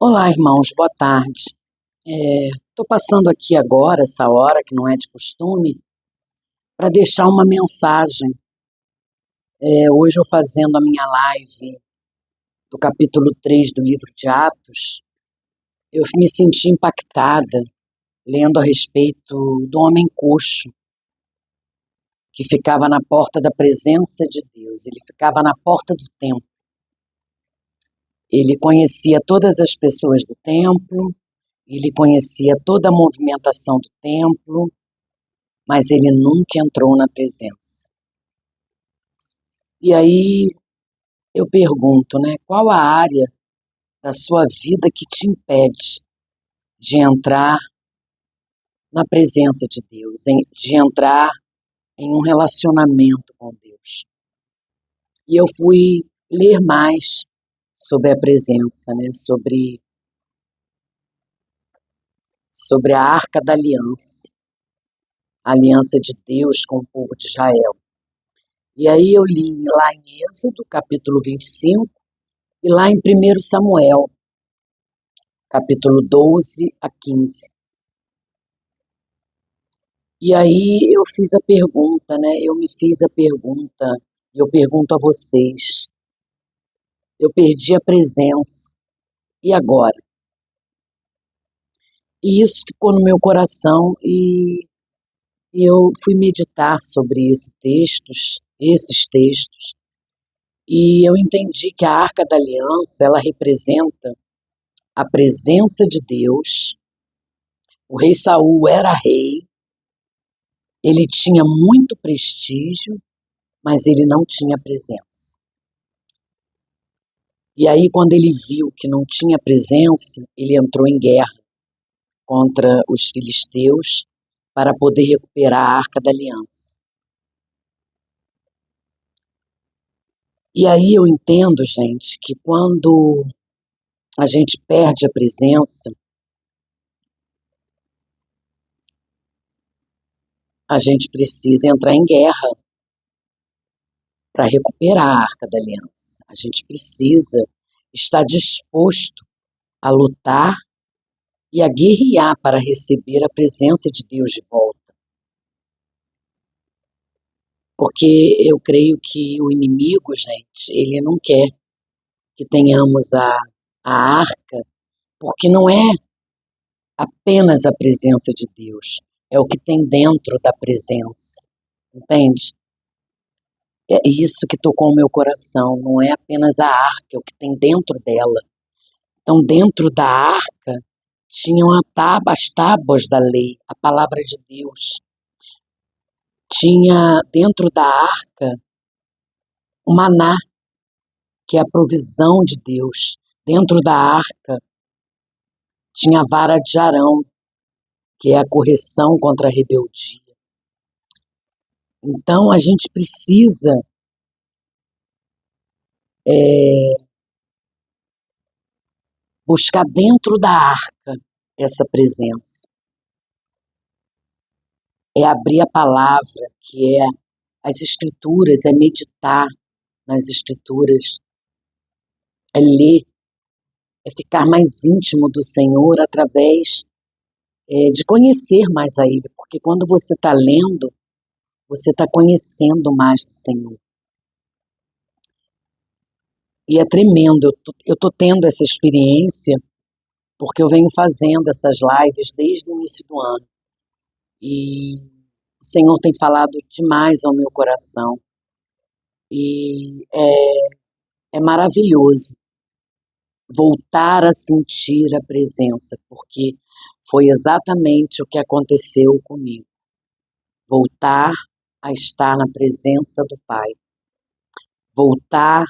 Olá, irmãos, boa tarde. Estou passando aqui agora, essa hora que não é de costume, para deixar uma mensagem. Hoje eu fazendo a minha live do capítulo 3 do livro de Atos, eu me senti impactada lendo a respeito do homem coxo, que ficava na porta da presença de Deus. Ele ficava na porta do templo. Ele conhecia todas as pessoas do templo, ele conhecia toda a movimentação do templo, mas ele nunca entrou na presença. E aí eu pergunto, né, qual a área da sua vida que te impede de entrar na presença de Deus, de entrar em um relacionamento com Deus? E eu fui ler mais sobre a presença, né, sobre a Arca da Aliança, a aliança de Deus com o povo de Israel. E aí eu li lá em Êxodo, capítulo 25, e lá em 1 Samuel, capítulo 12 a 15. E aí eu fiz a pergunta, né? Eu me fiz a pergunta, e eu pergunto a vocês. Eu perdi a presença, e agora? E isso ficou no meu coração, e eu fui meditar sobre esses textos, e eu entendi que a Arca da Aliança, ela representa a presença de Deus. O rei Saul era rei, ele tinha muito prestígio, mas ele não tinha presença. E aí, quando ele viu que não tinha presença, ele entrou em guerra contra os filisteus para poder recuperar a Arca da Aliança. E aí eu entendo, gente, que quando a gente perde a presença, a gente precisa entrar em guerra para recuperar a Arca da Aliança. A gente precisa estar disposto a lutar e a guerrear para receber a presença de Deus de volta. Porque eu creio que o inimigo, gente, ele não quer que tenhamos a arca, porque não é apenas a presença de Deus, é o que tem dentro da presença, entende? É isso que tocou o meu coração, não é apenas a arca, é o que tem dentro dela. Então, dentro da arca, tinham as tábuas da lei, a palavra de Deus. Tinha dentro da arca o maná, que é a provisão de Deus. Dentro da arca tinha a vara de Arão, que é a correção contra a rebeldia. Então a gente precisa buscar dentro da arca essa presença. É abrir a palavra, que é as escrituras, é meditar nas escrituras, é ler, é ficar mais íntimo do Senhor através de conhecer mais a Ele, porque quando você está lendo, você está conhecendo mais do Senhor. E é tremendo, eu estou tendo essa experiência, porque eu venho fazendo essas lives desde o início do ano. E o Senhor tem falado demais ao meu coração. E é maravilhoso voltar a sentir a presença, porque foi exatamente o que aconteceu comigo. Voltar a estar na presença do Pai. Voltar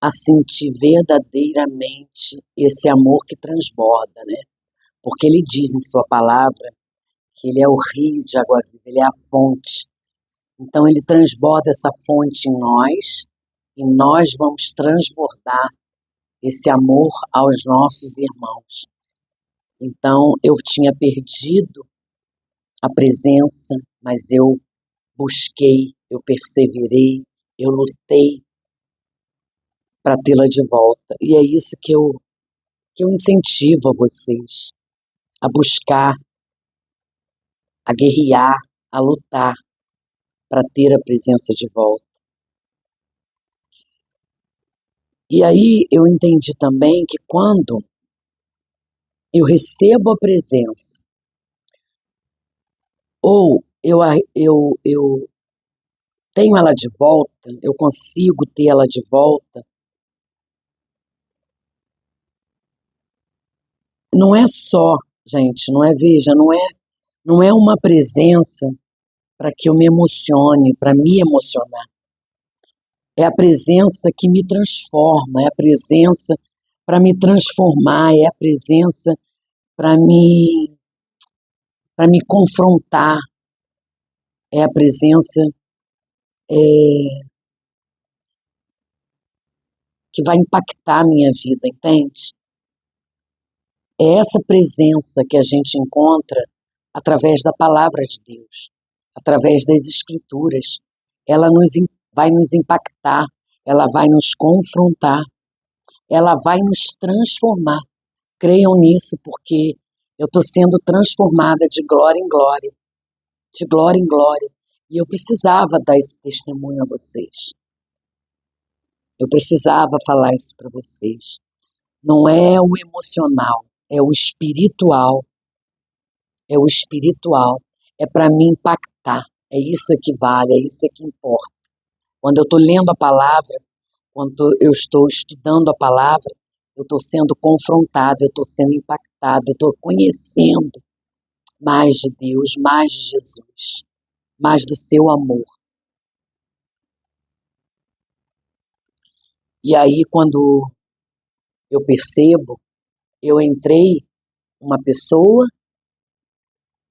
a sentir verdadeiramente esse amor que transborda, né? Porque Ele diz em Sua palavra que Ele é o rio de água viva, Ele é a fonte. Então Ele transborda essa fonte em nós e nós vamos transbordar esse amor aos nossos irmãos. Então eu tinha perdido a presença, mas eu busquei, eu perseverei, eu lutei para tê-la de volta. E é isso que eu que eu incentivo a vocês a buscar, a guerrear, a lutar para ter a presença de volta. E aí eu entendi também que quando eu recebo a presença, ou eu tenho ela de volta, eu consigo ter ela de volta, não é só, gente, não é uma presença para que eu me emocione, para me emocionar. É a presença que me transforma, é a presença para me transformar, é a presença para me confrontar, é a presença que vai impactar a minha vida, entende? É essa presença que a gente encontra através da palavra de Deus, através das escrituras. Ela vai nos impactar, ela vai nos confrontar, ela vai nos transformar. Creiam nisso, porque eu estou sendo transformada de glória em glória, de glória em glória. E eu precisava dar esse testemunho a vocês. Eu precisava falar isso para vocês. Não é o emocional, é o espiritual. É o espiritual. É para me impactar. É isso que vale, é isso que importa. Quando eu estou lendo a palavra, quando eu estou estudando a palavra, eu estou sendo confrontada, eu estou sendo impactada, eu estou conhecendo mais de Deus, mais de Jesus, mais do seu amor. E aí, quando eu percebo, eu entrei uma pessoa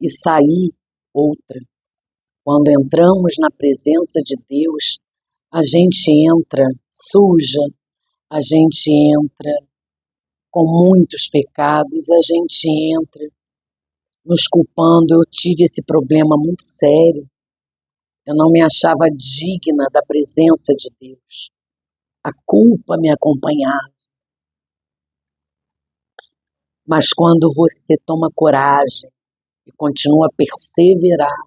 e saí outra. Quando entramos na presença de Deus, a gente entra suja, a gente entra com muitos pecados, a gente entra nos culpando. Eu tive esse problema muito sério. Eu não me achava digna da presença de Deus. A culpa me acompanhava. Mas quando você toma coragem e continua a perseverar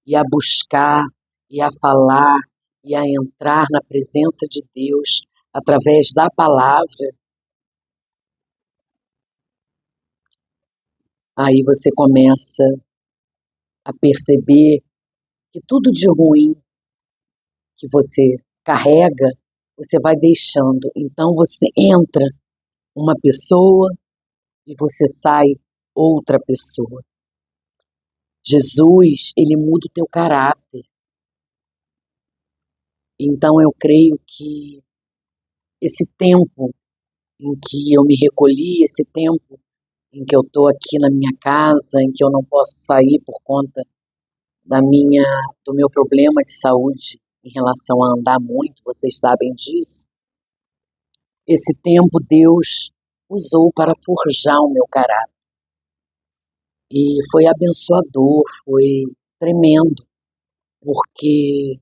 e a buscar e a falar e a entrar na presença de Deus através da palavra, aí você começa a perceber que tudo de ruim que você carrega, você vai deixando. Então você entra uma pessoa e você sai outra pessoa. Jesus, ele muda o teu caráter. Então eu creio que esse tempo em que eu me recolhi, esse tempo em que eu estou aqui na minha casa, em que eu não posso sair por conta do meu problema de saúde em relação a andar muito, vocês sabem disso. Esse tempo Deus usou para forjar o meu caráter. E foi abençoador, foi tremendo, porque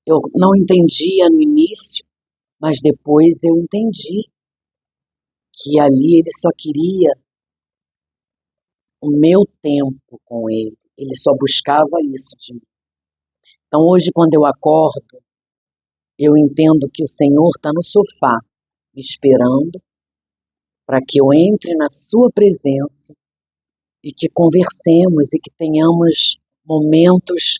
eu não entendia no início, mas depois eu entendi que ali ele só queria o meu tempo com ele, ele só buscava isso de mim. Então hoje, quando eu acordo, eu entendo que o Senhor está no sofá, me esperando, para que eu entre na sua presença e que conversemos e que tenhamos momentos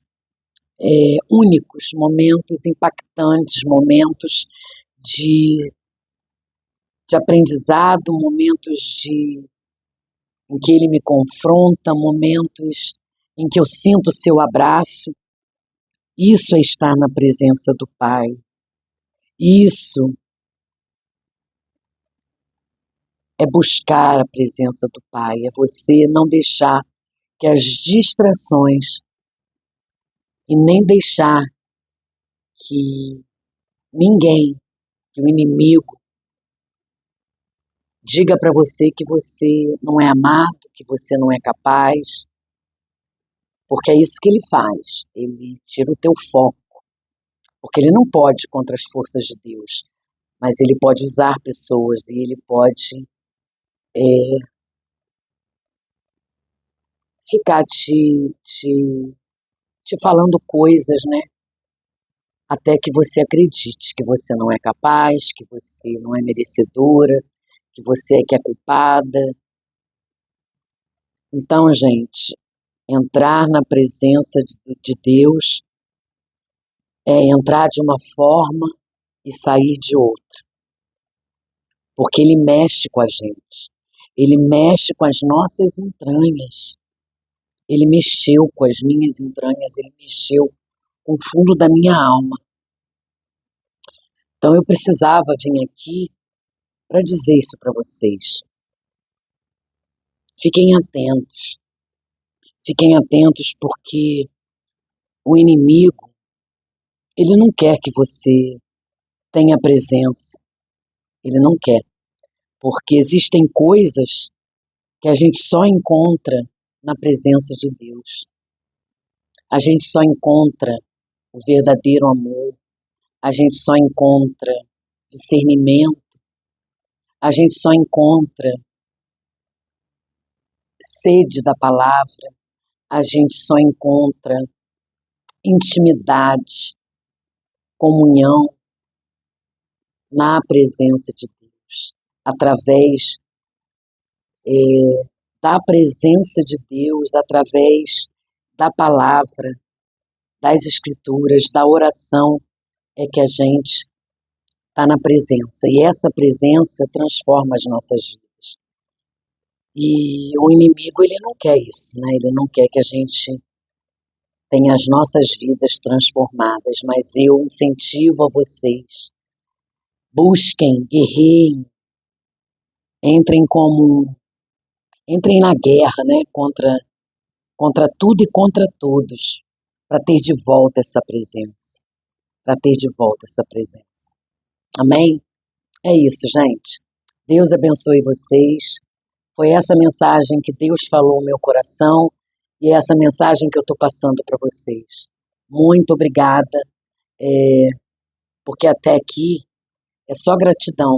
únicos, momentos impactantes, momentos de, de aprendizado, em que ele me confronta, momentos em que eu sinto o seu abraço. Isso é estar na presença do Pai. Isso é buscar a presença do Pai, é você não deixar que as distrações e nem deixar que ninguém, que o inimigo, diga para você que você não é amado, que você não é capaz, porque é isso que ele faz, ele tira o teu foco, porque ele não pode contra as forças de Deus, mas ele pode usar pessoas e ele pode ficar te falando coisas, né? Até que você acredite que você não é capaz, que você não é merecedora, que você é que é culpada. Então, gente, entrar na presença de Deus é entrar de uma forma e sair de outra, porque Ele mexe com a gente, Ele mexe com as nossas entranhas, Ele mexeu com as minhas entranhas, Ele mexeu com o fundo da minha alma. Então eu precisava vir aqui para dizer isso para vocês. Fiquem atentos porque o inimigo, ele não quer que você tenha presença, ele não quer, porque existem coisas que a gente só encontra na presença de Deus. A gente só encontra o verdadeiro amor, a gente só encontra discernimento, a gente só encontra sede da palavra, a gente só encontra intimidade, comunhão na presença de Deus, através da presença de Deus, através da palavra, das escrituras, da oração, é que a gente está na presença. E essa presença transforma as nossas vidas. E o inimigo, ele não quer isso, né? Ele não quer que a gente tenha as nossas vidas transformadas, mas eu incentivo a vocês, busquem, guerreiem, entrem na guerra, né? Contra tudo e contra todos, para ter de volta essa presença, Amém? É isso, gente. Deus abençoe vocês. Foi essa mensagem que Deus falou no meu coração e é essa mensagem que eu estou passando para vocês. Muito obrigada, porque até aqui é só gratidão.